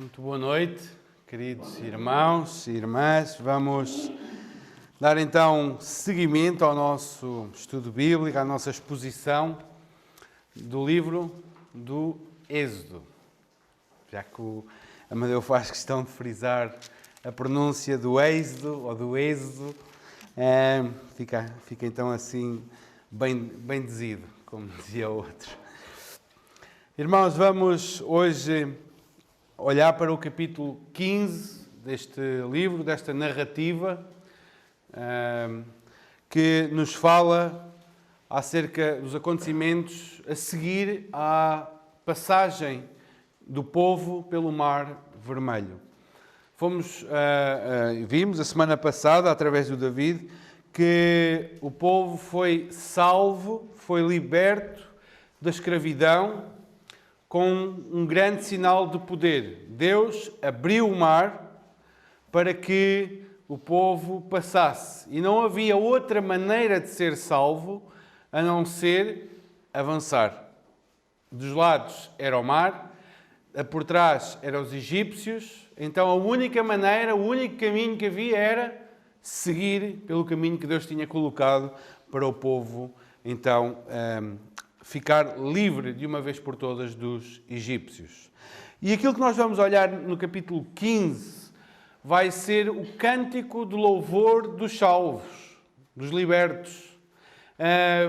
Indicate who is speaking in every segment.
Speaker 1: Muito boa noite, queridos irmãos e irmãs. Vamos dar então seguimento ao nosso estudo bíblico, à nossa exposição do livro do Êxodo. Já que o Amadeu faz questão de frisar a pronúncia do Êxodo ou do Êxodo, fica então assim bem dizido, como dizia o outro. Irmãos, vamos hoje olhar para o capítulo 15 deste livro, desta narrativa, que nos fala acerca dos acontecimentos a seguir à passagem do povo pelo Mar Vermelho. Vimos a semana passada, através do David, que o povo foi salvo, foi liberto da escravidão, com um grande sinal de poder. Deus abriu o mar para que o povo passasse. E não havia outra maneira de ser salvo a não ser avançar. Dos lados era o mar, por trás eram os egípcios. Então a única maneira, o único caminho que havia era seguir pelo caminho que Deus tinha colocado para o povo, então, ficar livre de uma vez por todas dos egípcios. E aquilo que nós vamos olhar no capítulo 15 vai ser o cântico de louvor dos salvos, dos libertos.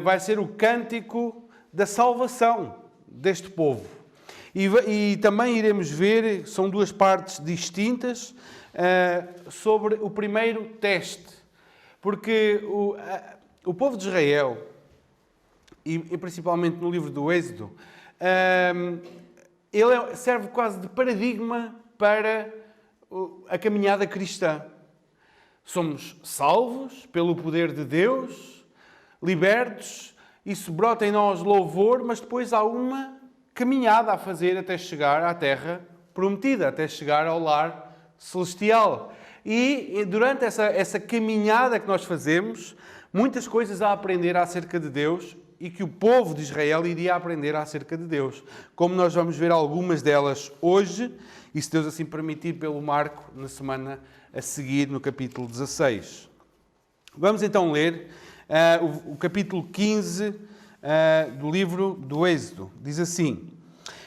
Speaker 1: Vai ser o cântico da salvação deste povo. E também iremos ver, são duas partes distintas, sobre o primeiro teste. Porque o povo de Israel, e principalmente no livro do Êxodo, ele serve quase de paradigma para a caminhada cristã. Somos salvos pelo poder de Deus, libertos, isso brota em nós louvor, mas depois há uma caminhada a fazer até chegar à terra prometida, até chegar ao lar celestial. E durante essa caminhada que nós fazemos, muitas coisas a aprender acerca de Deus e que o povo de Israel iria aprender acerca de Deus. Como nós vamos ver algumas delas hoje, e se Deus assim permitir, pelo Marco, na semana a seguir, no capítulo 16. Vamos então ler o capítulo 15 do livro do Êxodo. Diz assim: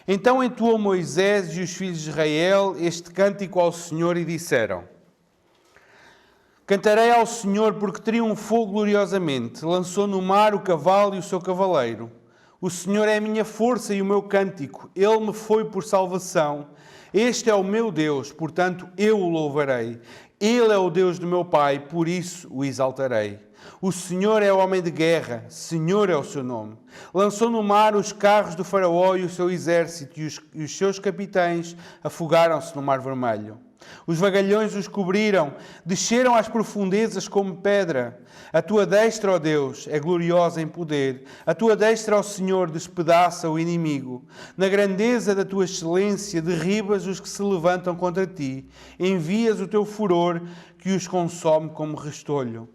Speaker 1: Então entoou Moisés e os filhos de Israel este cântico ao Senhor e disseram: Cantarei ao Senhor porque triunfou gloriosamente, lançou no mar o cavalo e o seu cavaleiro. O Senhor é a minha força e o meu cântico, Ele me foi por salvação. Este é o meu Deus, portanto eu o louvarei. Ele é o Deus do meu Pai, por isso o exaltarei. O Senhor é o homem de guerra, Senhor é o seu nome. Lançou no mar os carros do faraó e o seu exército, e os seus capitães afogaram-se no mar vermelho. Os vagalhões os cobriram, desceram às profundezas como pedra. A tua destra, ó Deus, é gloriosa em poder. A tua destra, ó Senhor, despedaça o inimigo. Na grandeza da tua excelência, derribas os que se levantam contra ti. Envias o teu furor que os consome como restolho.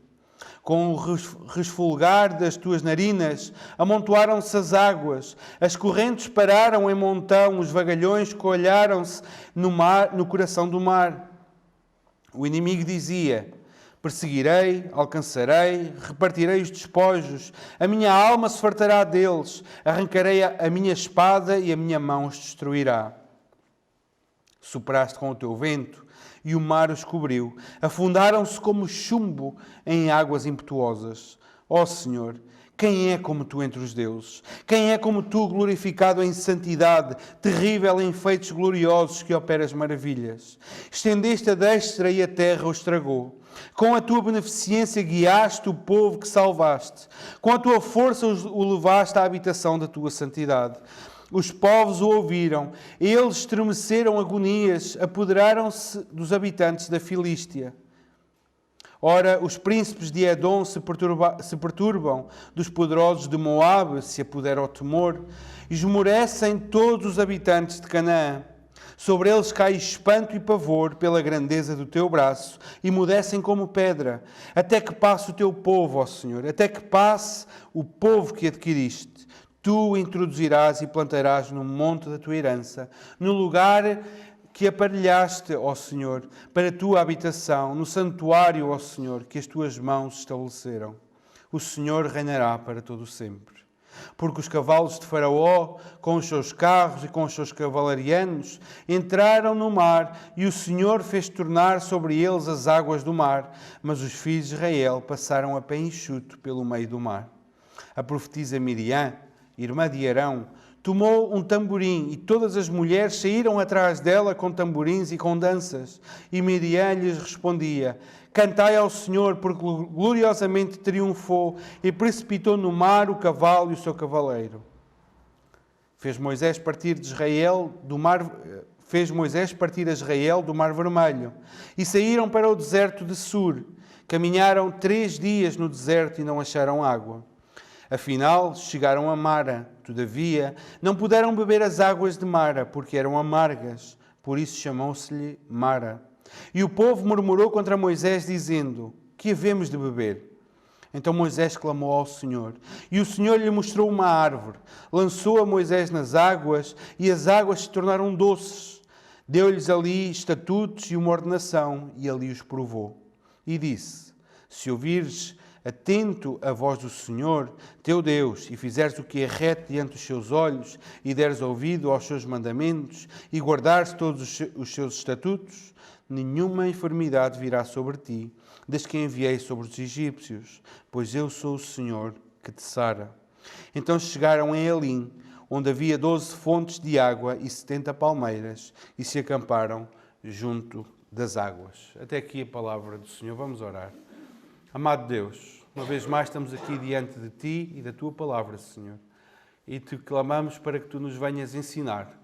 Speaker 1: Com o resfolgar das tuas narinas, amontoaram-se as águas, as correntes pararam em montão, os vagalhões coalharam-se no coração do mar. O inimigo dizia: Perseguirei, alcançarei, repartirei os despojos, a minha alma se fartará deles, arrancarei a minha espada e a minha mão os destruirá. Sopraste com o teu vento, e o mar os cobriu. Afundaram-se como chumbo em águas impetuosas. Ó Senhor, quem é como Tu entre os deuses? Quem é como Tu, glorificado em santidade, terrível em feitos gloriosos que operas maravilhas? Estendeste a destra e a terra o estragou. Com a Tua beneficência guiaste o povo que salvaste. Com a Tua força o levaste à habitação da Tua santidade. Os povos o ouviram, eles estremeceram agonias, apoderaram-se dos habitantes da Filístia. Ora, os príncipes de Edom se perturbam, dos poderosos de Moabe se apodera o temor, esmorecem todos os habitantes de Canaã. Sobre eles cai espanto e pavor pela grandeza do teu braço, e mudecem como pedra, até que passe o teu povo, ó Senhor, até que passe o povo que adquiriste. Tu introduzirás e plantarás no monte da tua herança, no lugar que aparelhaste, ó Senhor, para a tua habitação, no santuário, ó Senhor, que as tuas mãos estabeleceram. O Senhor reinará para todo o sempre. Porque os cavalos de Faraó, com os seus carros e com os seus cavalarianos, entraram no mar e o Senhor fez tornar sobre eles as águas do mar, mas os filhos de Israel passaram a pé enxuto pelo meio do mar. A profetisa Miriam, irmã de Arão, tomou um tamborim e todas as mulheres saíram atrás dela com tamborins e com danças. E Miriam lhes respondia: cantai ao Senhor, porque gloriosamente triunfou e precipitou no mar o cavalo e o seu cavaleiro. Fez Moisés partir a Israel do mar Vermelho e saíram para o deserto de Sur. Caminharam 3 dias no deserto e não acharam água. Afinal, chegaram a Mara. Todavia, não puderam beber as águas de Mara, porque eram amargas. Por isso chamou-se-lhe Mara. E o povo murmurou contra Moisés, dizendo: que havemos de beber? Então Moisés clamou ao Senhor. E o Senhor lhe mostrou uma árvore. Lançou a Moisés nas águas, e as águas se tornaram doces. Deu-lhes ali estatutos e uma ordenação, e ali os provou. E disse: se ouvires atento a voz do Senhor, teu Deus, e fizeres o que é reto diante dos seus olhos, e deres ouvido aos seus mandamentos, e guardares todos os seus estatutos, nenhuma enfermidade virá sobre ti, desde que enviei sobre os egípcios, pois eu sou o Senhor que te sara. Então chegaram em Elim, onde havia 12 fontes de água e 70 palmeiras, e se acamparam junto das águas. Até aqui a palavra do Senhor. Vamos orar. Amado Deus, uma vez mais estamos aqui diante de Ti e da Tua palavra, Senhor. E Te clamamos para que Tu nos venhas ensinar,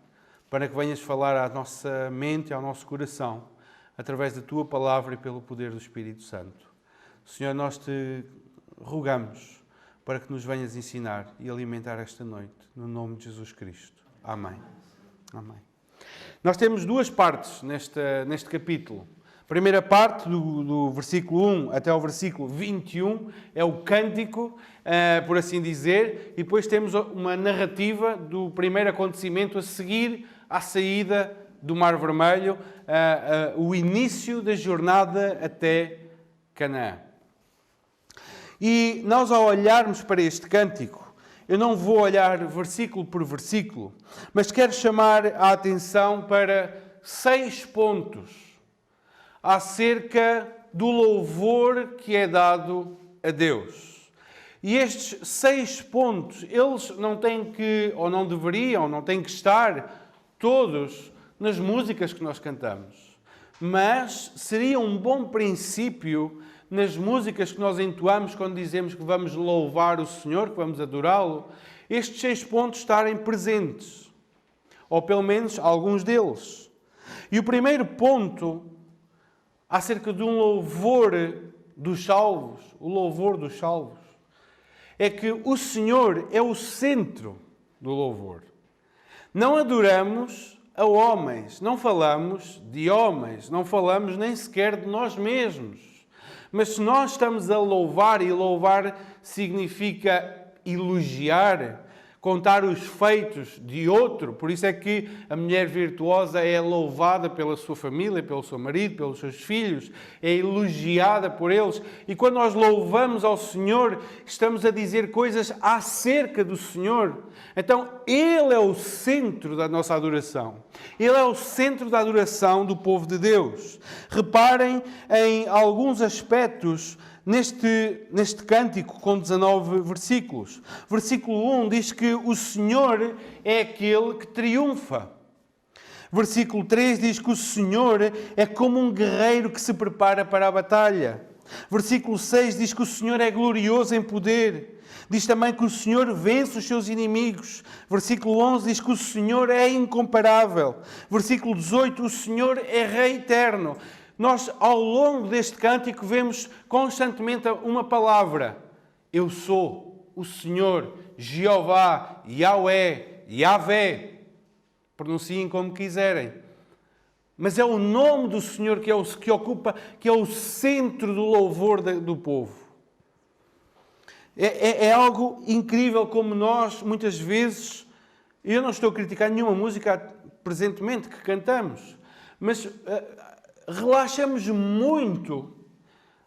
Speaker 1: para que venhas falar à nossa mente e ao nosso coração, através da Tua palavra e pelo poder do Espírito Santo. Senhor, nós Te rogamos para que nos venhas ensinar e alimentar esta noite, no nome de Jesus Cristo. Amém. Amém. Nós temos 2 partes neste capítulo. A primeira parte, do versículo 1 até ao versículo 21, é o cântico, por assim dizer, e depois temos uma narrativa do primeiro acontecimento a seguir à saída do Mar Vermelho, o início da jornada até Canaã. E nós, ao olharmos para este cântico, eu não vou olhar versículo por versículo, mas quero chamar a atenção para 6 pontos acerca do louvor que é dado a Deus. E estes 6 pontos, eles não têm que, ou não deveriam, não têm que estar todos nas músicas que nós cantamos. Mas seria um bom princípio nas músicas que nós entoamos quando dizemos que vamos louvar o Senhor, que vamos adorá-lo, estes 6 pontos estarem presentes. Ou pelo menos alguns deles. E o primeiro ponto acerca de um louvor dos salvos, o louvor dos salvos, é que o Senhor é o centro do louvor. Não adoramos a homens, não falamos de homens, não falamos nem sequer de nós mesmos. Mas se nós estamos a louvar, e louvar significa elogiar, contar os feitos de outro. Por isso é que a mulher virtuosa é louvada pela sua família, pelo seu marido, pelos seus filhos, é elogiada por eles. E quando nós louvamos ao Senhor, estamos a dizer coisas acerca do Senhor. Então, Ele é o centro da nossa adoração. Ele é o centro da adoração do povo de Deus. Reparem em alguns aspectos neste cântico com 19 versículos. Versículo 1 diz que o Senhor é aquele que triunfa. Versículo 3 diz que o Senhor é como um guerreiro que se prepara para a batalha. Versículo 6 diz que o Senhor é glorioso em poder. Diz também que o Senhor vence os seus inimigos. Versículo 11 diz que o Senhor é incomparável. Versículo 18, o Senhor é Rei eterno. Nós, ao longo deste cântico, vemos constantemente uma palavra. Eu sou o Senhor, Jeová, Yahweh, Yahvé. Pronunciem como quiserem. Mas é o nome do Senhor que é o centro do louvor do povo. É algo incrível como nós, muitas vezes, eu não estou a criticar nenhuma música presentemente que cantamos, mas relaxamos muito,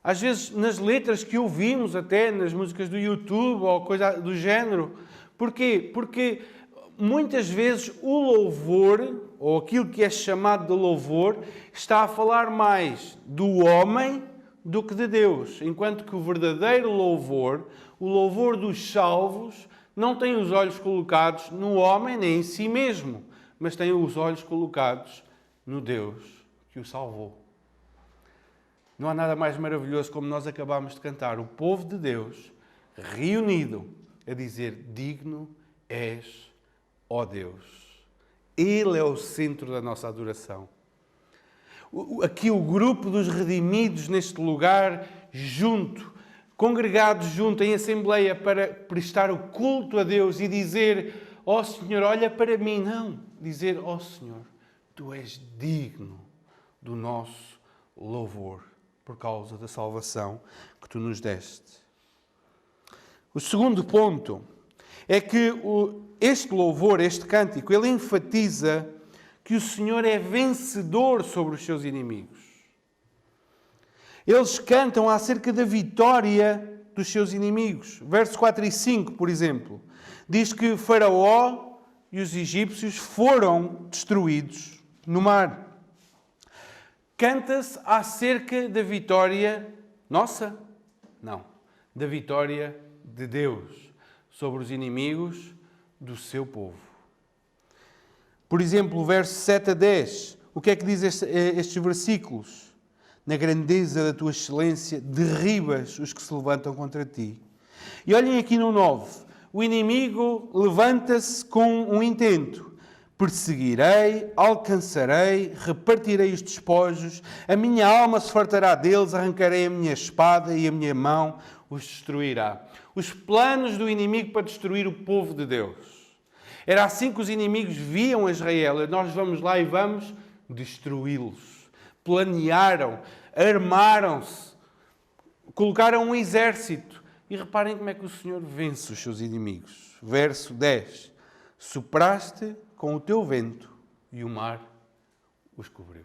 Speaker 1: às vezes nas letras que ouvimos, até nas músicas do YouTube ou coisa do género. Porquê? Porque muitas vezes o louvor, ou aquilo que é chamado de louvor, está a falar mais do homem do que de Deus. Enquanto que o verdadeiro louvor, o louvor dos salvos, não tem os olhos colocados no homem nem em si mesmo, mas tem os olhos colocados no Deus que o salvou. Não há nada mais maravilhoso como nós acabamos de cantar. O povo de Deus reunido a dizer: digno és, ó Deus. Ele é o centro da nossa adoração. Aqui o grupo dos redimidos neste lugar, junto, congregados junto em assembleia para prestar o culto a Deus e dizer: ó Senhor, olha para mim. Não, dizer: ó Senhor, Tu és digno do nosso louvor por causa da salvação que Tu nos deste. O segundo ponto é que este louvor, este cântico, ele enfatiza que o Senhor é vencedor sobre os seus inimigos. Eles cantam acerca da vitória dos seus inimigos. Versos 4 e 5, por exemplo, diz que Faraó e os egípcios foram destruídos no mar. Canta-se acerca da vitória nossa? Não. Da vitória de Deus sobre os inimigos do seu povo. Por exemplo, versos 7 a 10. O que é que diz estes versículos? Na grandeza da tua excelência, derribas os que se levantam contra ti. E olhem aqui no 9. O inimigo levanta-se com um intento. Perseguirei, alcançarei, repartirei os despojos, a minha alma se fartará deles, arrancarei a minha espada e a minha mão os destruirá. Os planos do inimigo para destruir o povo de Deus. Era assim que os inimigos viam Israel. Nós vamos lá e vamos destruí-los. Planearam, armaram-se, colocaram um exército. E reparem como é que o Senhor vence os seus inimigos. Verso 10. Sopraste com o teu vento e o mar os cobriu.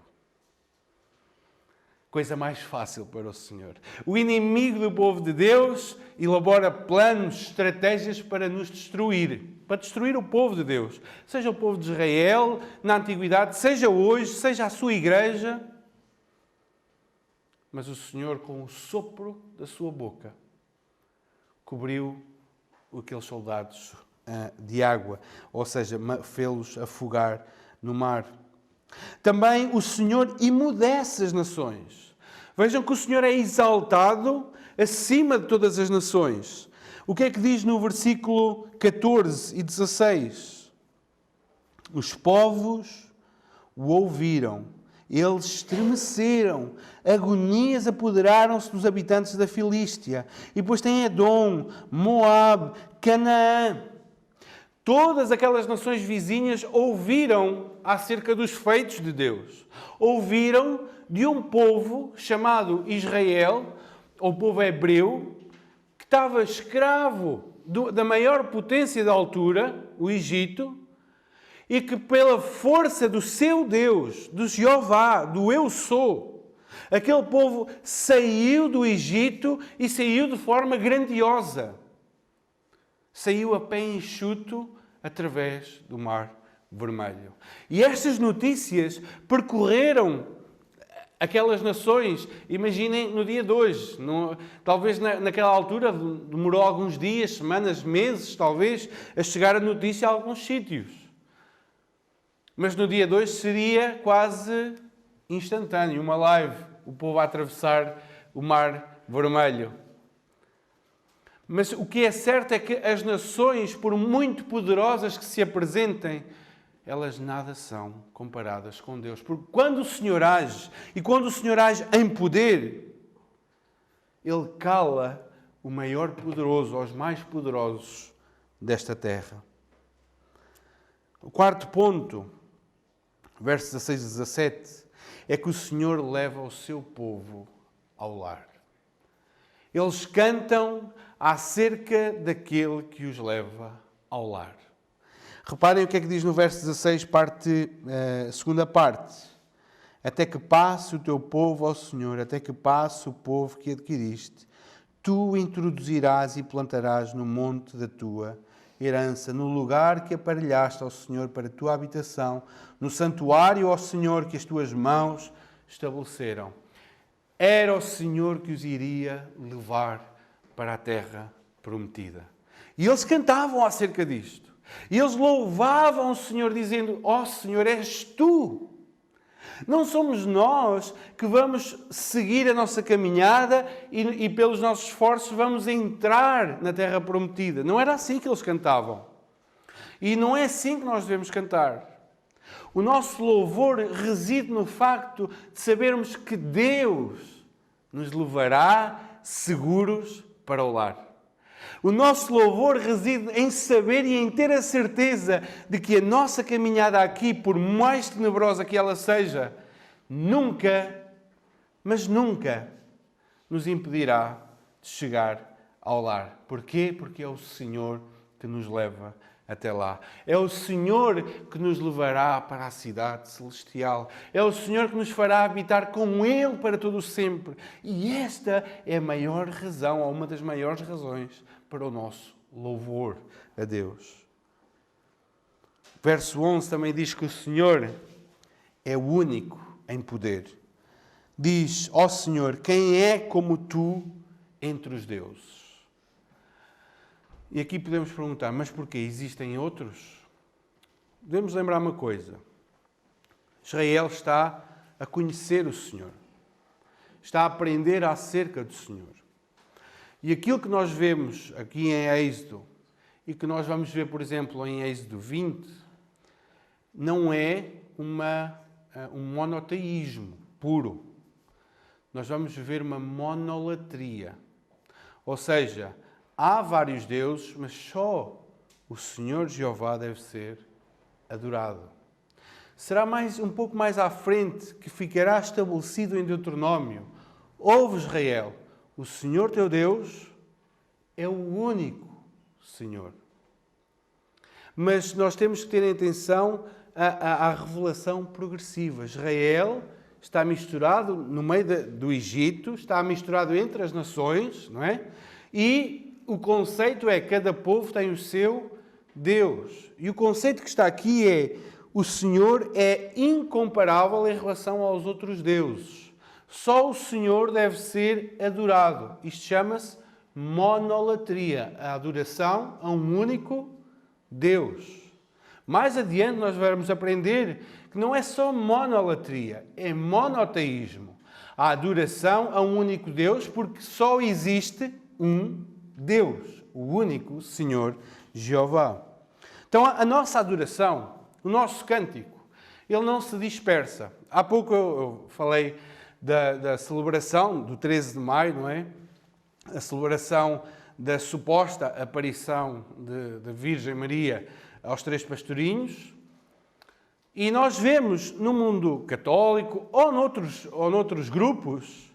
Speaker 1: Coisa mais fácil para o Senhor. O inimigo do povo de Deus elabora planos, estratégias para nos destruir. Para destruir o povo de Deus. Seja o povo de Israel, na antiguidade, seja hoje, seja a sua igreja. Mas o Senhor, com o sopro da sua boca, cobriu aqueles soldados de água, ou seja, fê-los afogar no mar. Também o Senhor emudece as nações. Vejam que o Senhor é exaltado acima de todas as nações. O que é que diz no versículo 14 e 16? Os povos o ouviram, eles estremeceram, agonias apoderaram-se dos habitantes da Filístia. E depois tem Edom, Moabe, Canaã. Todas aquelas nações vizinhas ouviram acerca dos feitos de Deus. Ouviram de um povo chamado Israel, ou povo hebreu, que estava escravo da maior potência da altura, o Egito, e que pela força do seu Deus, do Jeová, do Eu Sou, aquele povo saiu do Egito e saiu de forma grandiosa. Saiu a pé enxuto através do Mar Vermelho. E estas notícias percorreram aquelas nações. Imaginem no dia de hoje. Talvez naquela altura demorou alguns dias, semanas, meses, talvez, a chegar a notícia a alguns sítios. Mas no dia de hoje seria quase instantâneo, uma live, o povo a atravessar o Mar Vermelho. Mas o que é certo é que as nações, por muito poderosas que se apresentem, elas nada são comparadas com Deus. Porque quando o Senhor age, e quando o Senhor age em poder, Ele cala o maior poderoso, aos mais poderosos desta terra. O quarto ponto, versos 16 e 17, é que o Senhor leva o seu povo ao lar. Eles cantam acerca daquele que os leva ao lar. Reparem o que é que diz no verso 16, segunda parte. até que passe o teu povo, ó Senhor, até que passe o povo que adquiriste. Tu o introduzirás e plantarás no monte da tua herança, no lugar que aparelhaste ao Senhor para a tua habitação, no santuário, ó Senhor, que as tuas mãos estabeleceram. Era o Senhor que os iria levar para a terra prometida. E eles cantavam acerca disto. E eles louvavam o Senhor dizendo, ó Senhor, és tu. Não somos nós que vamos seguir a nossa caminhada e pelos nossos esforços vamos entrar na terra prometida. Não era assim que eles cantavam. E não é assim que nós devemos cantar. O nosso louvor reside no facto de sabermos que Deus nos levará seguros para o lar. O nosso louvor reside em saber e em ter a certeza de que a nossa caminhada aqui, por mais tenebrosa que ela seja, nunca, mas nunca, nos impedirá de chegar ao lar. Porquê? Porque é o Senhor que nos leva até lá. É o Senhor que nos levará para a cidade celestial. É o Senhor que nos fará habitar com Ele para todo o sempre. E esta é a maior razão, ou uma das maiores razões, para o nosso louvor a Deus. Verso 11 também diz que o Senhor é o único em poder. Diz, ó Senhor, quem é como tu entre os deuses? E aqui podemos perguntar, mas porquê? Existem outros? Devemos lembrar uma coisa. Israel está a conhecer o Senhor. Está a aprender acerca do Senhor. E aquilo que nós vemos aqui em Êxodo, e que nós vamos ver, por exemplo, em Êxodo 20, não é um monoteísmo puro. Nós vamos ver uma monolatria. Ou seja, há vários deuses, mas só o Senhor Jeová deve ser adorado. Será um pouco mais à frente que ficará estabelecido em Deuteronômio. Ouve, Israel, o Senhor teu Deus é o único Senhor. Mas nós temos que ter atenção à revelação progressiva. Israel está misturado no meio do Egito, está misturado entre as nações, não é? E o conceito é que cada povo tem o seu Deus. E o conceito que está aqui é o Senhor é incomparável em relação aos outros deuses. Só o Senhor deve ser adorado. Isto chama-se monolatria, a adoração a um único Deus. Mais adiante nós vamos aprender que não é só monolatria, é monoteísmo. A adoração a um único Deus, porque só existe um Deus, o único Senhor Jeová. Então a nossa adoração, o nosso cântico, ele não se dispersa. Há pouco eu falei da celebração do 13 de maio, não é? A celebração da suposta aparição da Virgem Maria aos 3 pastorinhos. E nós vemos no mundo católico ou noutros grupos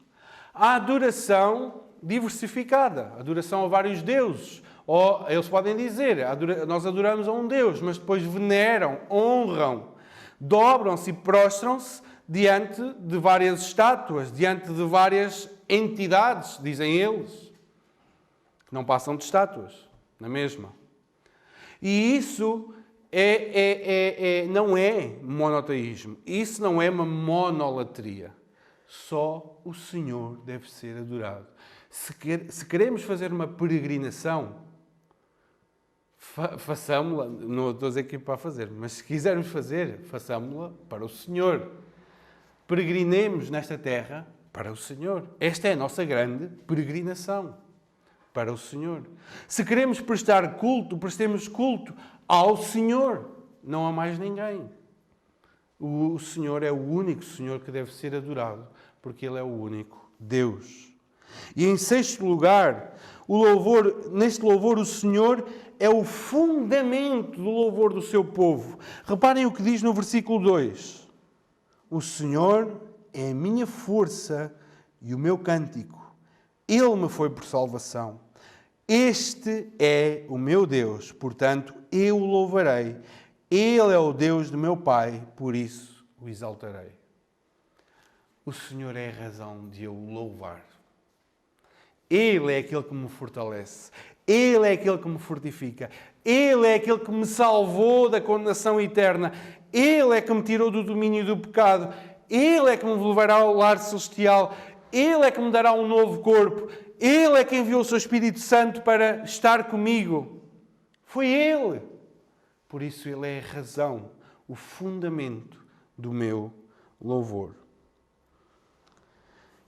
Speaker 1: a adoração diversificada, a adoração a vários deuses. Ou eles podem dizer, nós adoramos a um Deus, mas depois veneram, honram, dobram-se e prostram-se diante de várias estátuas, diante de várias entidades, dizem eles, que não passam de estátuas, na mesma. E isso não é monoteísmo, isso não é uma monolatria. Só o Senhor deve ser adorado. Se queremos fazer uma peregrinação, façamos-la, não estou a dizer que é para fazer, mas se quisermos fazer, façamos-la para o Senhor. Peregrinemos nesta terra para o Senhor. Esta é a nossa grande peregrinação para o Senhor. Se queremos prestar culto, prestemos culto ao Senhor, não a mais ninguém. O Senhor é o único Senhor que deve ser adorado, porque Ele é o único Deus. E em 6º lugar, neste louvor o Senhor é o fundamento do louvor do seu povo. Reparem o que diz no versículo 2. O Senhor é a minha força e o meu cântico. Ele me foi por salvação. Este é o meu Deus, portanto, eu o louvarei. Ele é o Deus do meu Pai, por isso o exaltarei. o Senhor é a razão de eu o louvar. Ele é aquele que me fortalece. Ele é aquele que me fortifica. Ele é aquele que me salvou da condenação eterna. Ele é que me tirou do domínio do pecado. Ele é que me levará ao lar celestial. Ele é que me dará um novo corpo. Ele é que enviou o seu Espírito Santo para estar comigo. Foi Ele. Por isso Ele é a razão, o fundamento do meu louvor.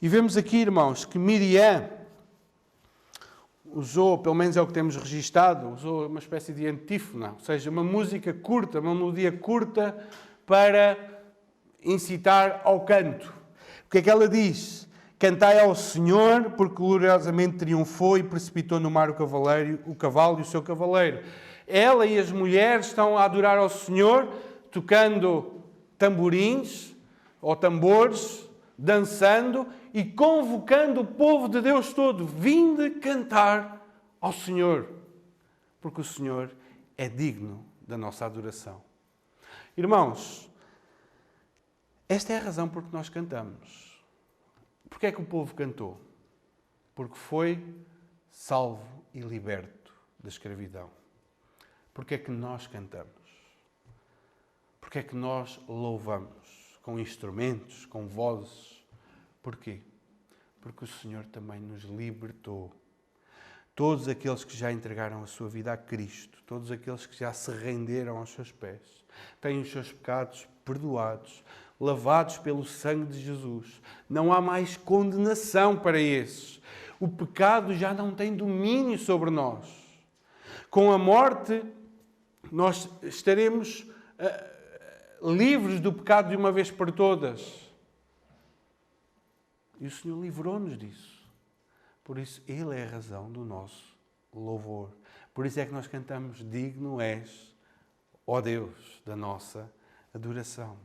Speaker 1: E vemos aqui, irmãos, que Miriam usou, pelo menos é o que temos registado, usou uma espécie de antífona, ou seja, uma música curta, uma melodia curta para incitar ao canto. O que é que ela diz? Cantai ao Senhor, porque gloriosamente triunfou e precipitou no mar o cavalo e o seu cavaleiro. Ela e as mulheres estão a adorar ao Senhor, tocando tamborins ou tambores, dançando e convocando o povo de Deus todo. Vinde cantar ao Senhor, porque o Senhor é digno da nossa adoração. Irmãos, esta é a razão por que nós cantamos. Porquê é que o povo cantou? Porque foi salvo e liberto da escravidão. Porquê é que nós cantamos? Porquê é que nós louvamos com instrumentos, com vozes? Porquê? Porque o Senhor também nos libertou. Todos aqueles que já entregaram a sua vida a Cristo, todos aqueles que já se renderam aos seus pés, têm os seus pecados perdoados, lavados pelo sangue de Jesus. Não há mais condenação para esses. O pecado já não tem domínio sobre nós. Com a morte, nós estaremos livres do pecado de uma vez por todas. E o Senhor livrou-nos disso. Por isso, Ele é a razão do nosso louvor. Por isso é que nós cantamos: digno és, ó Deus, da nossa adoração.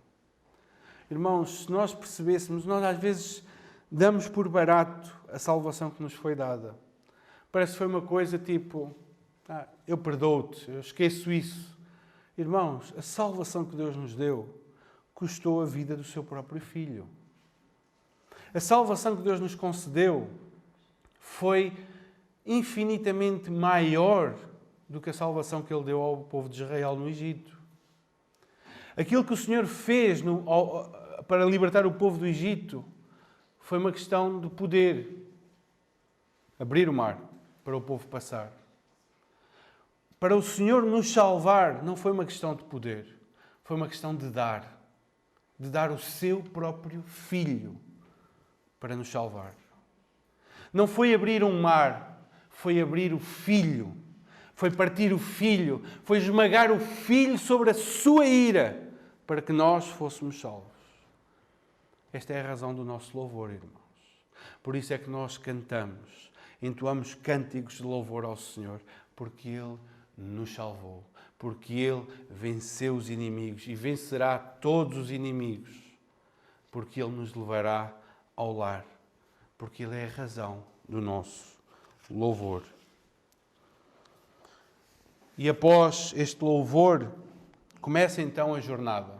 Speaker 1: Irmãos, se nós percebêssemos, nós às vezes damos por barato a salvação que nos foi dada. Parece que foi uma coisa tipo, eu perdoo-te, eu esqueço isso. Irmãos, a salvação que Deus nos deu custou a vida do seu próprio Filho. A salvação que Deus nos concedeu foi infinitamente maior do que a salvação que Ele deu ao povo de Israel no Egito. Aquilo que o Senhor fez para libertar o povo do Egito foi uma questão de poder abrir o mar para o povo passar. Para o Senhor nos salvar não foi uma questão de poder, foi uma questão de dar o seu próprio Filho para nos salvar. Não foi abrir um mar, foi abrir o Filho, foi partir o Filho, foi esmagar o Filho sobre a sua ira para que nós fôssemos salvos. Esta é a razão do nosso louvor, irmãos. Por isso é que nós cantamos, entoamos cânticos de louvor ao Senhor, porque Ele nos salvou, porque Ele venceu os inimigos e vencerá todos os inimigos, porque Ele nos levará ao lar, porque Ele é a razão do nosso louvor. E após este louvor, começa então a jornada.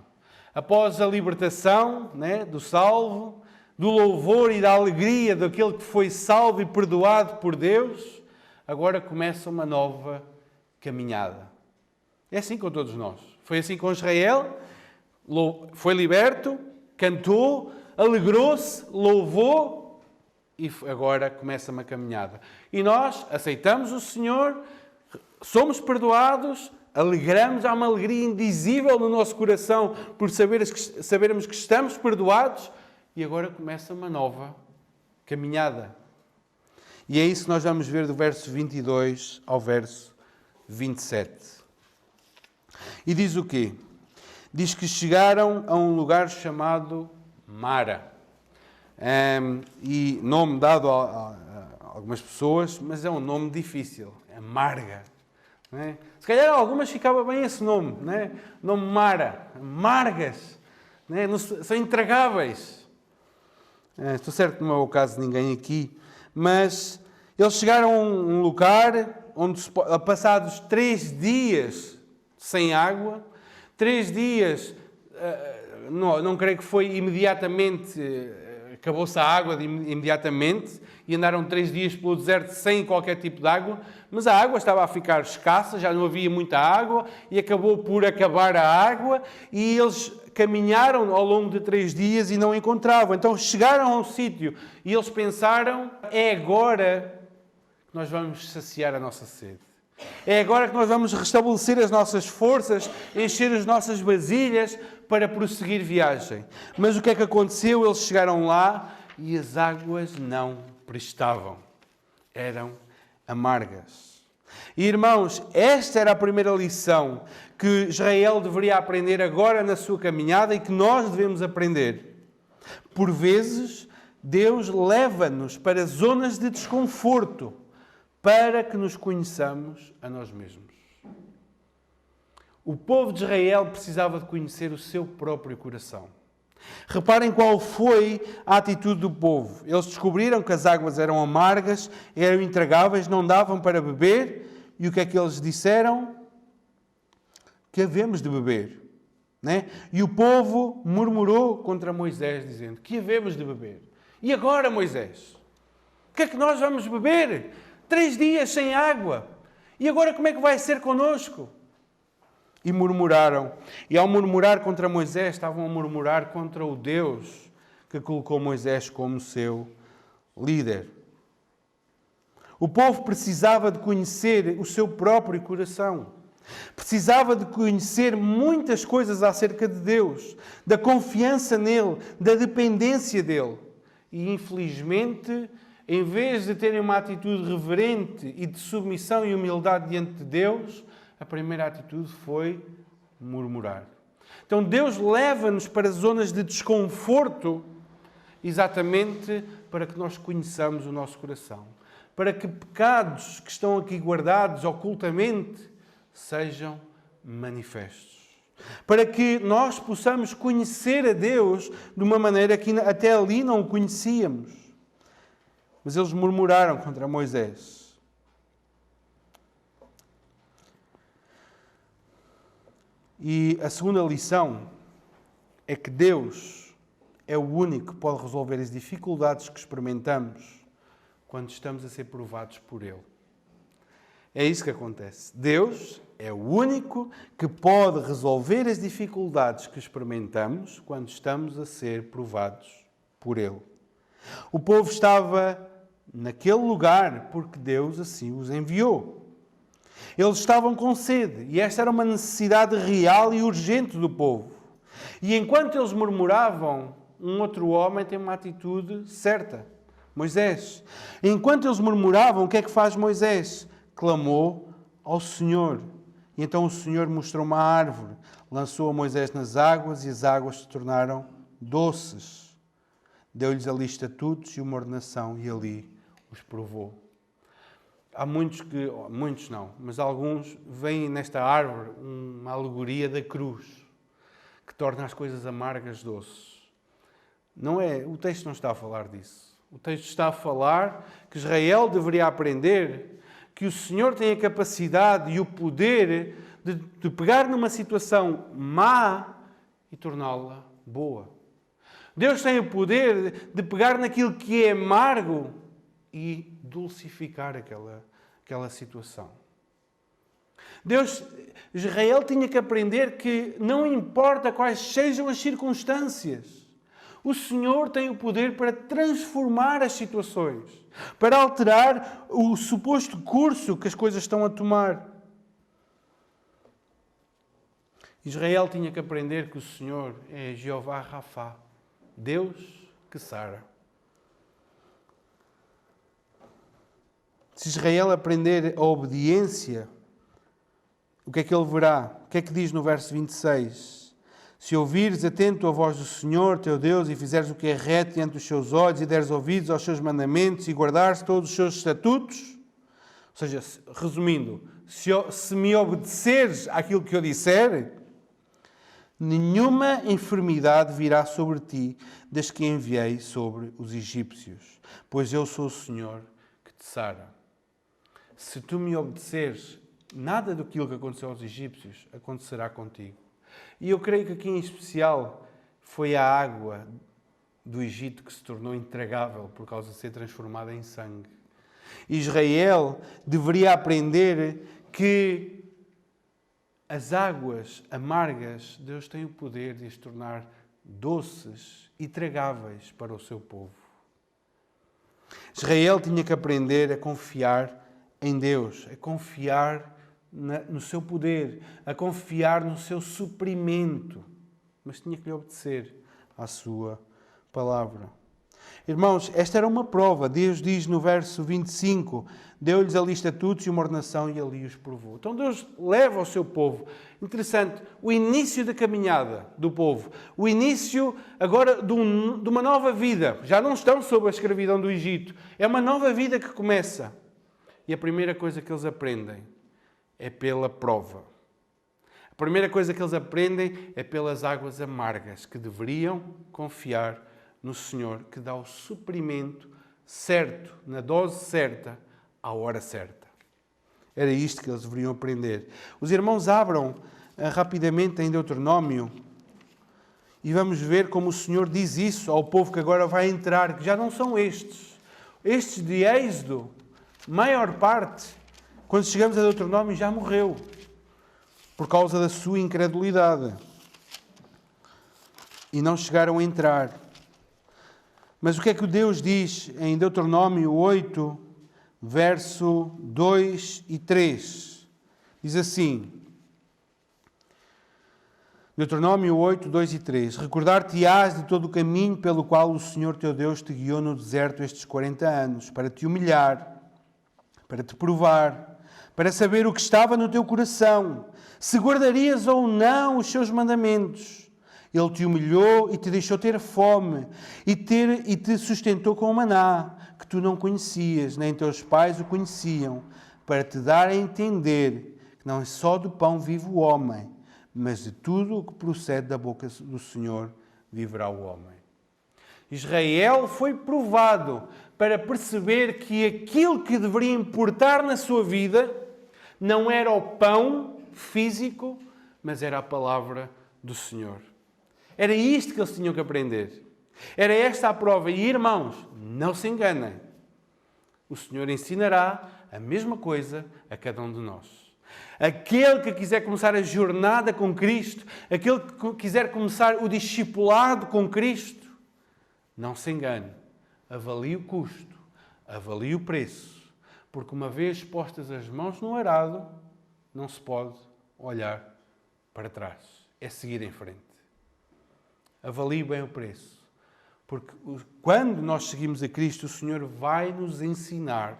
Speaker 1: Após a libertação, do salvo, do louvor e da alegria daquele que foi salvo e perdoado por Deus, agora começa uma nova caminhada. É assim com todos nós. Foi assim com Israel, foi liberto, cantou, alegrou-se, louvou e agora começa uma caminhada. E nós aceitamos o Senhor, somos perdoados, alegramos, há uma alegria indizível no nosso coração por sabermos que estamos perdoados e agora começa uma nova caminhada. E é isso que nós vamos ver do verso 22 ao verso 27. E diz o quê? Diz que chegaram a um lugar chamado Mara. E nome dado a algumas pessoas, mas é um nome difícil. É Marga. Não é? Se calhar a algumas ficava bem esse nome. Não é? Nome Mara. Margas. Não é? São intragáveis. Estou certo que não é o caso de ninguém aqui. Mas eles chegaram a um lugar onde, passados 3 dias sem água, 3 dias, não creio que foi imediatamente Acabou-se a água imediatamente e andaram 3 dias pelo deserto sem qualquer tipo de água, mas a água estava a ficar escassa, já não havia muita água e acabou por acabar a água e eles caminharam ao longo de 3 dias e não encontravam. Então chegaram a um sítio e eles pensaram, é agora que nós vamos saciar a nossa sede. É agora que nós vamos restabelecer as nossas forças, encher as nossas vasilhas para prosseguir viagem. Mas o que é que aconteceu? Eles chegaram lá e as águas não prestavam. Eram amargas. E, irmãos, esta era a primeira lição que Israel deveria aprender agora na sua caminhada e que nós devemos aprender. Por vezes, Deus leva-nos para zonas de desconforto para que nos conheçamos a nós mesmos. O povo de Israel precisava de conhecer o seu próprio coração. Reparem qual foi a atitude do povo. Eles descobriram que as águas eram amargas, eram intragáveis, não davam para beber. E o que é que eles disseram? Que havemos de beber. Né? E o povo murmurou contra Moisés, dizendo, que havemos de beber. E agora, Moisés? O que é que nós vamos beber? 3 dias sem água. E agora como é que vai ser connosco? E murmuraram. E ao murmurar contra Moisés, estavam a murmurar contra o Deus que colocou Moisés como seu líder. O povo precisava de conhecer o seu próprio coração. Precisava de conhecer muitas coisas acerca de Deus, da confiança nele, da dependência dele. E infelizmente, em vez de terem uma atitude reverente e de submissão e humildade diante de Deus, a primeira atitude foi murmurar. Então Deus leva-nos para zonas de desconforto exatamente para que nós conheçamos o nosso coração. Para que pecados que estão aqui guardados ocultamente sejam manifestos. Para que nós possamos conhecer a Deus de uma maneira que até ali não o conhecíamos. Mas eles murmuraram contra Moisés. E a segunda lição é que Deus é o único que pode resolver as dificuldades que experimentamos quando estamos a ser provados por Ele. É isso que acontece. Deus é o único que pode resolver as dificuldades que experimentamos quando estamos a ser provados por Ele. O povo estava naquele lugar porque Deus assim os enviou. Eles estavam com sede e esta era uma necessidade real e urgente do povo. E enquanto eles murmuravam, um outro homem tem uma atitude certa. Moisés. Enquanto eles murmuravam, o que é que faz Moisés? Clamou ao Senhor. E então o Senhor mostrou uma árvore, lançou a Moisés nas águas e as águas se tornaram doces. Deu-lhes ali estatutos e uma ordenação e ali os provou. Há muitos não, mas alguns veem nesta árvore uma alegoria da cruz, que torna as coisas amargas doces. Não é, o texto não está a falar disso. O texto está a falar que Israel deveria aprender que o Senhor tem a capacidade e o poder de pegar numa situação má e torná-la boa. Deus tem o poder de pegar naquilo que é amargo e dulcificar aquela situação. Israel tinha que aprender que não importa quais sejam as circunstâncias, o Senhor tem o poder para transformar as situações, para alterar o suposto curso que as coisas estão a tomar. Israel tinha que aprender que o Senhor é Jeová Rafá, Deus que sara. Se Israel aprender a obediência, o que é que ele verá? O que é que diz no verso 26? Se ouvires atento a voz do Senhor, teu Deus, e fizeres o que é reto diante dos seus olhos, e deres ouvidos aos seus mandamentos, e guardares todos os seus estatutos, ou seja, resumindo, se me obedeceres àquilo que eu disser, nenhuma enfermidade virá sobre ti, das que enviei sobre os egípcios, pois eu sou o Senhor que te sara. Se tu me obedeceres, nada daquilo que aconteceu aos egípcios acontecerá contigo. E eu creio que aqui em especial foi a água do Egito que se tornou intragável por causa de ser transformada em sangue. Israel deveria aprender que as águas amargas, Deus tem o poder de as tornar doces e tragáveis para o seu povo. Israel tinha que aprender a confiar em Deus, a confiar no seu poder, a confiar no seu suprimento, mas tinha que lhe obedecer à sua palavra. Irmãos, esta era uma prova. Deus diz no verso 25, deu-lhes ali estatutos e uma ordenação e ali os provou. Então Deus leva o seu povo. Interessante, o início da caminhada do povo, o início agora de uma nova vida. Já não estão sob a escravidão do Egito. É uma nova vida que começa. E a primeira coisa que eles aprendem é pela prova. A primeira coisa que eles aprendem é pelas águas amargas, que deveriam confiar no Senhor, que dá o suprimento certo, na dose certa, à hora certa. Era isto que eles deveriam aprender. Os irmãos abram rapidamente em Deuteronômio e vamos ver como o Senhor diz isso ao povo que agora vai entrar, que já não são estes. Estes de Êxodo, maior parte, quando chegamos a Deuteronômio, já morreu por causa da sua incredulidade. E não chegaram a entrar. Mas o que é que Deus diz em Deuteronômio 8, verso 2 e 3? Diz assim, Deuteronômio 8, 2 e 3. Recordar-te-ás de todo o caminho pelo qual o Senhor teu Deus te guiou no deserto estes 40 anos, para te humilhar, para te provar, para saber o que estava no teu coração, se guardarias ou não os seus mandamentos. Ele te humilhou e te deixou ter fome e te sustentou com o maná, que tu não conhecias, nem teus pais o conheciam, para te dar a entender que não é só do pão vive o homem, mas de tudo o que procede da boca do Senhor viverá o homem. Israel foi provado para perceber que aquilo que deveria importar na sua vida não era o pão físico, mas era a palavra do Senhor. Era isto que eles tinham que aprender. Era esta a prova. E, irmãos, não se enganem. O Senhor ensinará a mesma coisa a cada um de nós. Aquele que quiser começar a jornada com Cristo, aquele que quiser começar o discipulado com Cristo, não se engane. Avalie o custo, avalie o preço. Porque uma vez postas as mãos no arado, não se pode olhar para trás. É seguir em frente. Avalie bem o preço. Porque quando nós seguimos a Cristo, o Senhor vai nos ensinar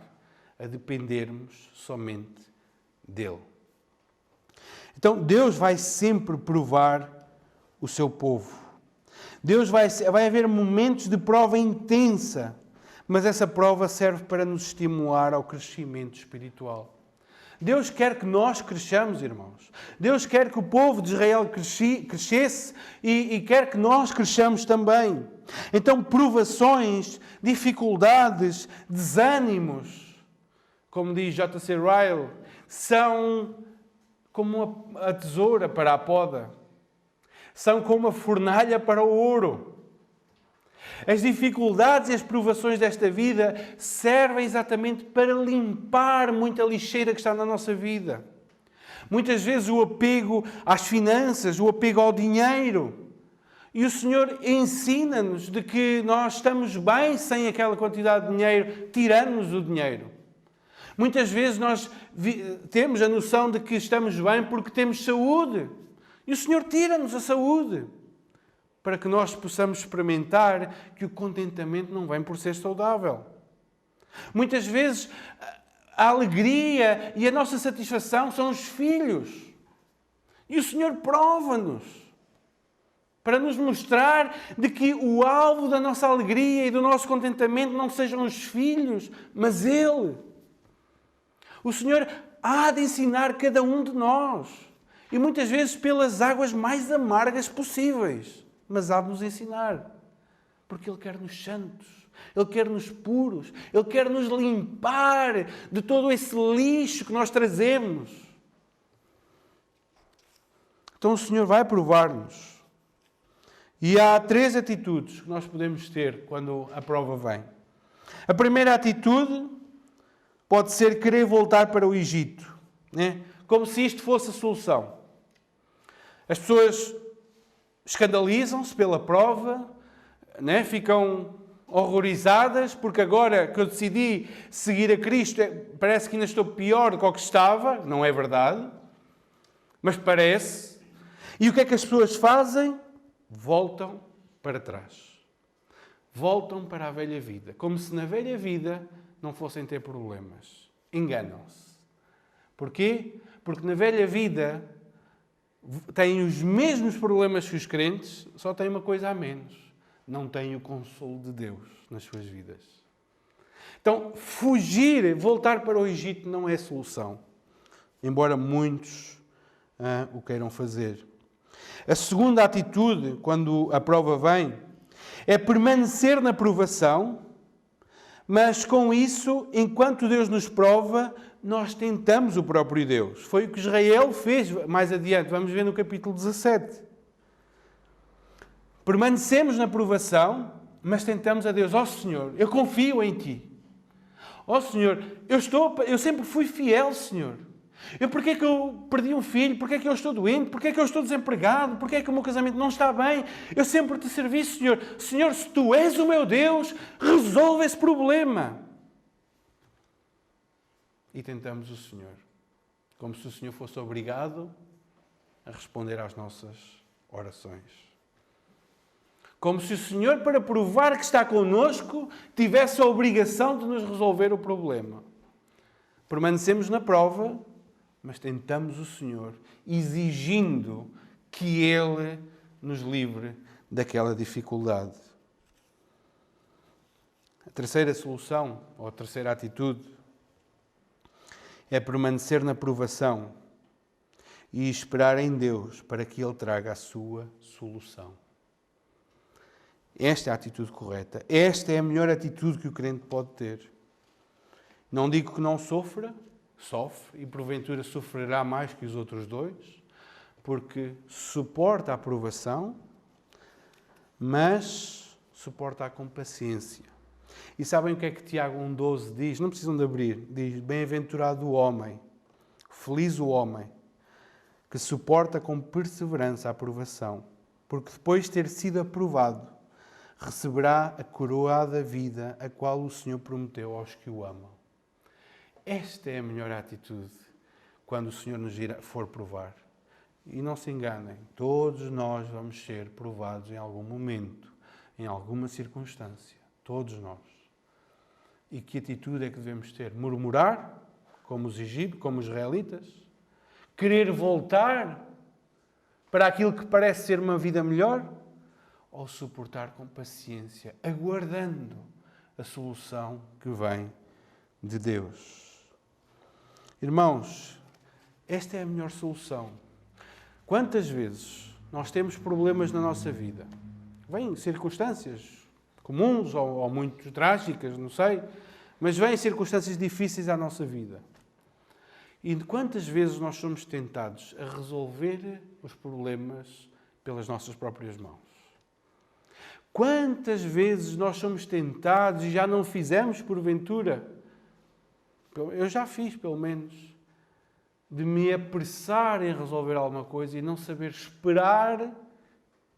Speaker 1: a dependermos somente dEle. Então, Deus vai sempre provar o seu povo. Vai haver momentos de prova intensa, mas essa prova serve para nos estimular ao crescimento espiritual. Deus quer que nós cresçamos, irmãos. Deus quer que o povo de Israel crescesse e quer que nós cresçamos também. Então, provações, dificuldades, desânimos, como diz J.C. Ryle, são como a tesoura para a poda. São como a fornalha para o ouro. As dificuldades e as provações desta vida servem exatamente para limpar muita lixeira que está na nossa vida. Muitas vezes o apego às finanças, o apego ao dinheiro. E o Senhor ensina-nos de que nós estamos bem sem aquela quantidade de dinheiro, tirando-nos o dinheiro. Muitas vezes nós temos a noção de que estamos bem porque temos saúde. E o Senhor tira-nos a saúde, para que nós possamos experimentar que o contentamento não vem por ser saudável. Muitas vezes a alegria e a nossa satisfação são os filhos. E o Senhor prova-nos para nos mostrar de que o alvo da nossa alegria e do nosso contentamento não sejam os filhos, mas Ele. O Senhor há de ensinar cada um de nós. E muitas vezes pelas águas mais amargas possíveis. Mas há de nos ensinar. Porque Ele quer-nos santos. Ele quer-nos puros. Ele quer nos limpar de todo esse lixo que nós trazemos. Então o Senhor vai provar-nos. E há 3 atitudes que nós podemos ter quando a prova vem. A primeira atitude pode ser querer voltar para o Egito, né? Como se isto fosse a solução. As pessoas escandalizam-se pela prova, né? Ficam horrorizadas, porque agora que eu decidi seguir a Cristo, parece que ainda estou pior do que o que estava. Não é verdade, mas parece. E o que é que as pessoas fazem? Voltam para trás. Voltam para a velha vida. Como se na velha vida não fossem ter problemas. Enganam-se. Porquê? Porque na velha vida têm os mesmos problemas que os crentes, só têm uma coisa a menos. Não têm o consolo de Deus nas suas vidas. Então, fugir, voltar para o Egito não é solução. Embora muitos o queiram fazer. A segunda atitude, quando a prova vem, é permanecer na provação, mas com isso, enquanto Deus nos prova, nós tentamos o próprio Deus. Foi o que Israel fez mais adiante. Vamos ver no capítulo 17. Permanecemos na provação, mas tentamos a Deus. Ó Senhor, eu confio em Ti. Ó Senhor, eu sempre fui fiel, Senhor. Porquê é que eu perdi um filho? Porquê é que eu estou doente? Porquê é que eu estou desempregado? Porquê é que o meu casamento não está bem? Eu sempre te servi, Senhor. Senhor, se Tu és o meu Deus, resolve esse problema. E tentamos o Senhor. Como se o Senhor fosse obrigado a responder às nossas orações. Como se o Senhor, para provar que está connosco, tivesse a obrigação de nos resolver o problema. Permanecemos na prova, mas tentamos o Senhor, exigindo que Ele nos livre daquela dificuldade. A terceira solução, ou a terceira atitude, é permanecer na provação e esperar em Deus para que Ele traga a sua solução. Esta é a atitude correta. Esta é a melhor atitude que o crente pode ter. Não digo que não sofra, sofre e porventura sofrerá mais que os outros 2, porque suporta a provação, mas suporta-a com paciência. E sabem o que é que Tiago 1,12 diz? Não precisam de abrir. Diz, bem-aventurado o homem, feliz o homem, que suporta com perseverança a provação, porque depois de ter sido aprovado, receberá a coroa da vida, a qual o Senhor prometeu aos que o amam. Esta é a melhor atitude quando o Senhor nos for provar. E não se enganem, todos nós vamos ser provados em algum momento, em alguma circunstância. Todos nós. E que atitude é que devemos ter? Murmurar, como os egípcios, como os israelitas? Querer voltar para aquilo que parece ser uma vida melhor? Ou suportar com paciência, aguardando a solução que vem de Deus. Irmãos, esta é a melhor solução. Quantas vezes nós temos problemas na nossa vida? Vêm circunstâncias comuns ou muito trágicas, não sei, mas vêm circunstâncias difíceis à nossa vida. E quantas vezes nós somos tentados a resolver os problemas pelas nossas próprias mãos? Quantas vezes nós somos tentados e já não fizemos porventura? Eu já fiz, pelo menos, de me apressar em resolver alguma coisa e não saber esperar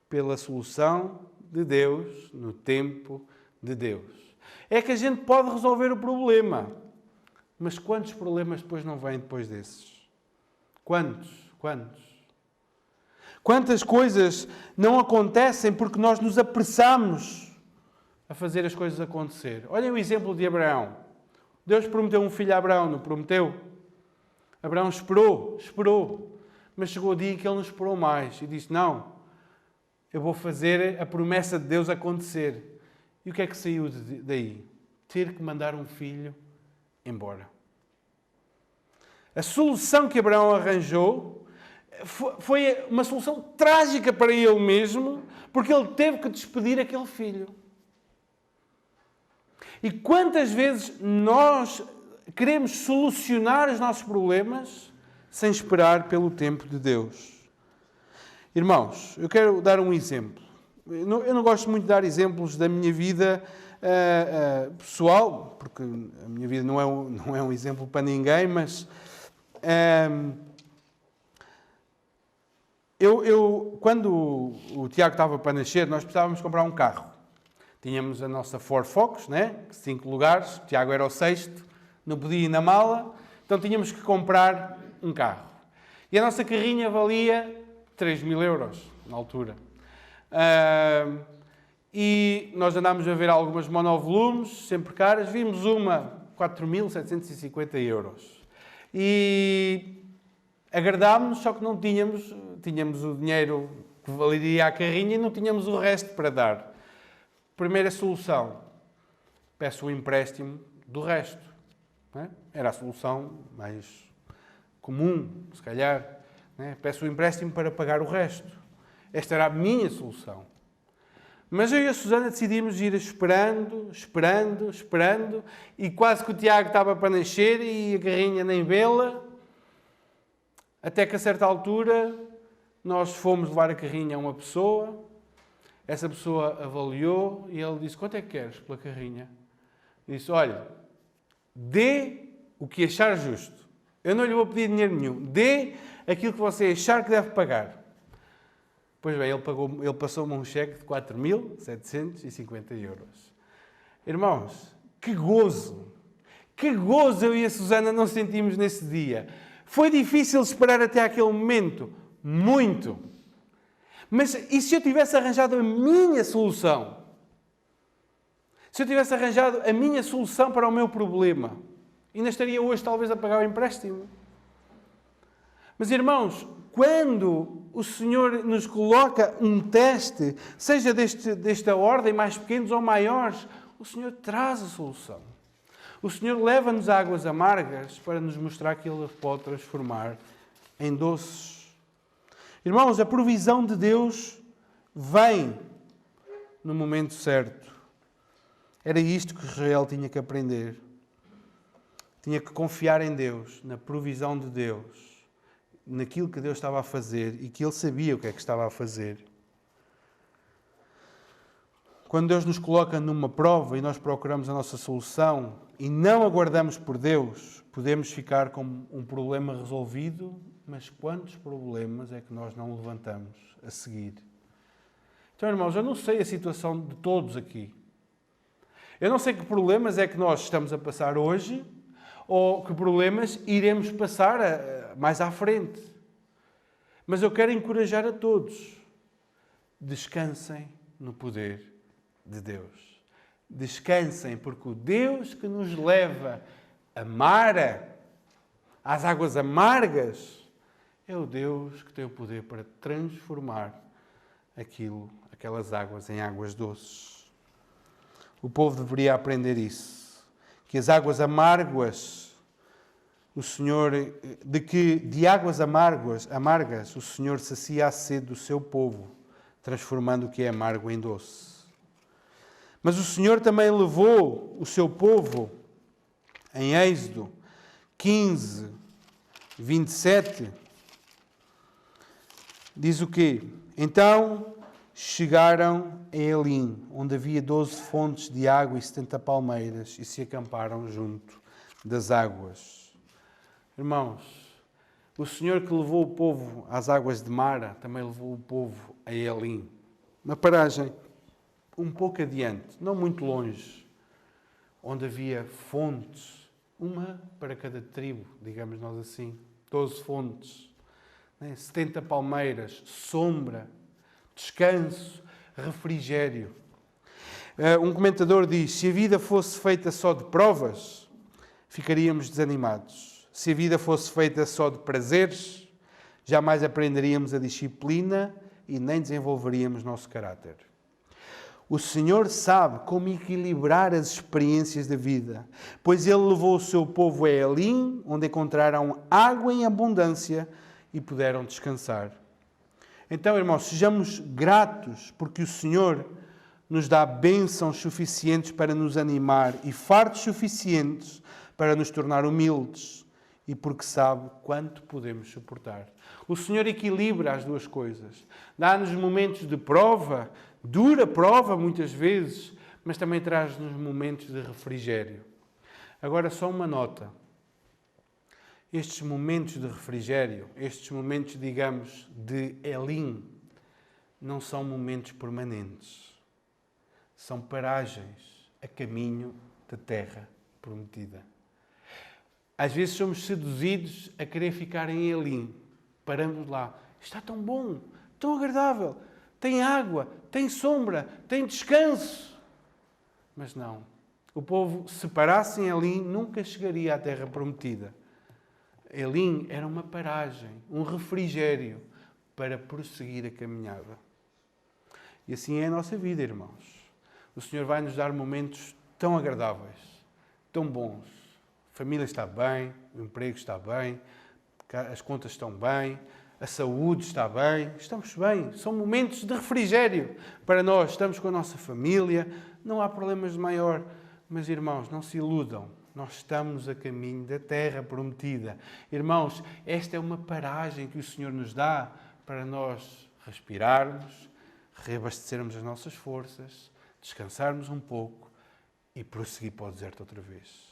Speaker 1: pela solução de Deus, no tempo de Deus. É que a gente pode resolver o problema, mas quantos problemas depois não vêm depois desses? Quantos? Quantas coisas não acontecem porque nós nos apressamos a fazer as coisas acontecer? Olhem o exemplo de Abraão. Deus prometeu um filho a Abraão, não prometeu? Abraão esperou, mas chegou o dia em que ele não esperou mais e disse, não, eu vou fazer a promessa de Deus acontecer. E o que é que saiu daí? Ter que mandar um filho embora. A solução que Abraão arranjou foi uma solução trágica para ele mesmo, porque ele teve que despedir aquele filho. E quantas vezes nós queremos solucionar os nossos problemas sem esperar pelo tempo de Deus? Irmãos, eu quero dar um exemplo. Eu não gosto muito de dar exemplos da minha vida pessoal, porque a minha vida não é um exemplo para ninguém, mas quando o Tiago estava para nascer, nós precisávamos comprar um carro. Tínhamos a nossa Ford Focus, né? 5 lugares, o Tiago era o 6º, não podia ir na mala, então tínhamos que comprar um carro. E a nossa carrinha valia 3.000 euros na altura. E nós andámos a ver algumas monovolumes, sempre caras, vimos uma 4.750 euros. E agradámos-nos, só que não tínhamos o dinheiro que valeria a carrinha e não tínhamos o resto para dar. Primeira solução, peço um empréstimo do resto. Não é? Era a solução mais comum, se calhar. Não é? Peço um empréstimo para pagar o resto. Esta era a minha solução. Mas eu e a Susana decidimos ir esperando, e quase que o Tiago estava para nascer e a carrinha nem vê-la, até que a certa altura nós fomos levar a carrinha a uma pessoa, essa pessoa avaliou e ele disse: quanto é que queres pela carrinha? Disse: olha, dê o que achar justo. Eu não lhe vou pedir dinheiro nenhum. Dê aquilo que você achar que deve pagar. Pois bem, ele passou-me um cheque de 4.750 euros. Irmãos, que gozo! Que gozo eu e a Susana não sentimos nesse dia. Foi difícil esperar até aquele momento. Muito. Mas e se eu tivesse arranjado a minha solução? Se eu tivesse arranjado a minha solução para o meu problema? Ainda estaria hoje talvez a pagar o empréstimo. Mas irmãos, quando o Senhor nos coloca um teste, seja desta ordem, mais pequenos ou maiores, o Senhor traz a solução. O Senhor leva-nos a águas amargas para nos mostrar que Ele pode transformar em doces. Irmãos, a provisão de Deus vem no momento certo. Era isto que Israel tinha que aprender. Tinha que confiar em Deus, na provisão de Deus, naquilo que Deus estava a fazer e que Ele sabia o que é que estava a fazer. Quando Deus nos coloca numa prova e nós procuramos a nossa solução e não aguardamos por Deus, podemos ficar com um problema resolvido, mas quantos problemas é que nós não levantamos a seguir? Então, irmãos, eu não sei a situação de todos aqui. Eu não sei que problemas é que nós estamos a passar hoje ou que problemas iremos passar mais à frente. Mas eu quero encorajar a todos. Descansem no poder de Deus. Descansem, porque o Deus que nos leva a Mara, às águas amargas, é o Deus que tem o poder para transformar aquelas águas em águas doces. O povo deveria aprender isso. Que as águas amargas, de águas amargas, o Senhor sacia a sede do seu povo, transformando o que é amargo em doce. Mas o Senhor também levou o seu povo, em Êxodo 15, 27, diz o quê? Então chegaram a Elim, onde havia 12 fontes de água e 70 palmeiras, e se acamparam junto das águas. Irmãos, o Senhor que levou o povo às águas de Mara, também levou o povo a Elim. Uma paragem um pouco adiante, não muito longe, onde havia fontes, uma para cada tribo, digamos nós assim, 12 fontes, 70 palmeiras, sombra, descanso, refrigério. Um comentador diz: se a vida fosse feita só de provas, ficaríamos desanimados. Se a vida fosse feita só de prazeres, jamais aprenderíamos a disciplina e nem desenvolveríamos nosso caráter. O Senhor sabe como equilibrar as experiências da vida, pois Ele levou o seu povo a Elim, onde encontraram água em abundância e puderam descansar. Então, irmãos, sejamos gratos porque o Senhor nos dá bênçãos suficientes para nos animar e fartos suficientes para nos tornar humildes e porque sabe quanto podemos suportar. O Senhor equilibra as duas coisas. Dá-nos momentos de prova, dura prova muitas vezes, mas também traz-nos momentos de refrigério. Agora, só uma nota. Estes momentos de refrigério, estes momentos, digamos, de Elim, não são momentos permanentes. São paragens a caminho da terra prometida. Às vezes somos seduzidos a querer ficar em Elim. Paramos lá. Está tão bom, tão agradável. Tem água, tem sombra, tem descanso. Mas não. O povo, se parasse em Elim, nunca chegaria à terra prometida. Elim era uma paragem, um refrigério para prosseguir a caminhada. E assim é a nossa vida, irmãos. O Senhor vai nos dar momentos tão agradáveis, tão bons. A família está bem, o emprego está bem, as contas estão bem, a saúde está bem, estamos bem. São momentos de refrigério para nós. Estamos com a nossa família, não há problemas de maior. Mas, irmãos, não se iludam. Nós estamos a caminho da terra prometida. Irmãos, esta é uma paragem que o Senhor nos dá para nós respirarmos, reabastecermos as nossas forças, descansarmos um pouco e prosseguir para o deserto outra vez.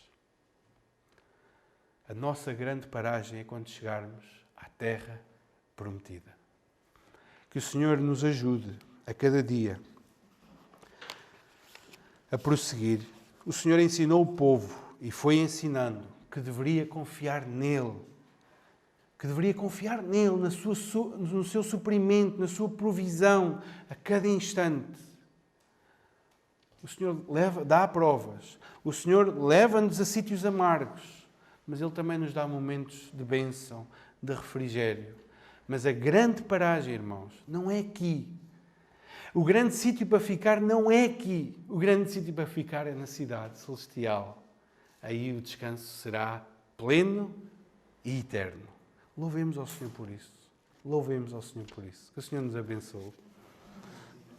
Speaker 1: A nossa grande paragem é quando chegarmos à terra prometida. Que o Senhor nos ajude a cada dia a prosseguir. O Senhor ensinou o povo e foi ensinando que deveria confiar nele, no seu suprimento, na sua provisão a cada instante. O Senhor dá provas, o Senhor leva-nos a sítios amargos, mas Ele também nos dá momentos de bênção, de refrigério. Mas a grande paragem, irmãos, não é aqui. O grande sítio para ficar não é aqui. O grande sítio para ficar é na cidade celestial. Aí o descanso será pleno e eterno. Louvemos ao Senhor por isso. Louvemos ao Senhor por isso. Que o Senhor nos abençoe.